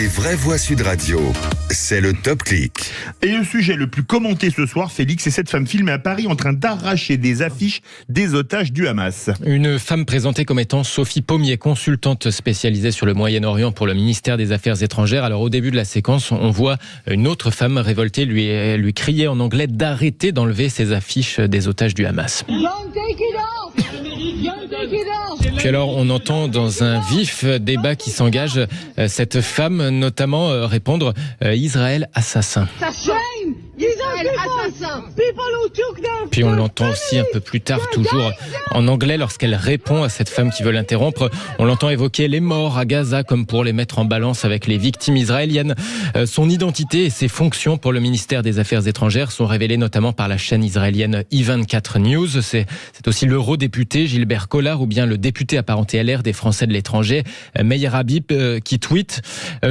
Les vraies voix Sud Radio, c'est le Top Clic. Et le sujet le plus commenté ce soir, Félix, c'est cette femme filmée à Paris en train d'arracher des affiches des otages du Hamas. Une femme présentée comme étant Sophie Pommier, consultante spécialisée sur le Moyen-Orient pour le ministère des Affaires étrangères. Alors au début de la séquence, on voit une autre femme révoltée lui crier en anglais d'arrêter d'enlever ces affiches des otages du Hamas. Puis alors on entend dans un vif débat qui s'engage cette femme notamment répondre Israël assassin. Puis on l'entend aussi un peu plus tard, toujours en anglais, lorsqu'elle répond à cette femme qui veut l'interrompre. On l'entend évoquer les morts à Gaza comme pour les mettre en balance avec les victimes israéliennes. Son identité et ses fonctions pour le ministère des Affaires étrangères sont révélées notamment par la chaîne israélienne I24 News. C'est aussi l'eurodéputé Gilbert Collard ou bien le député apparenté LR des Français de l'étranger, Meyer Habib, qui tweet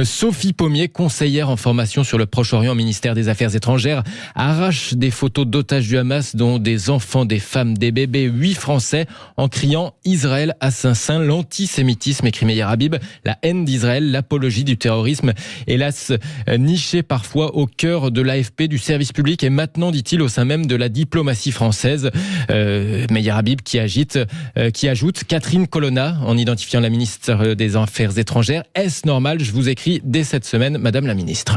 Sophie Pommier, conseillère en formation sur le Proche-Orient au ministère des Affaires étrangères, arrache des photos d'otages du Hamas, dont des enfants, des femmes, des bébés, 8 Français, en criant Israël assassin, l'antisémitisme, écrit Meyer Habib, la haine d'Israël, l'apologie du terrorisme, hélas niché parfois au cœur de l'AFP, du service public et maintenant, dit-il, au sein même de la diplomatie française. Meyer Habib qui ajoute Catherine Colonna en identifiant la ministre des Affaires étrangères. Est-ce normal? Je vous écris dès cette semaine, Madame la Ministre.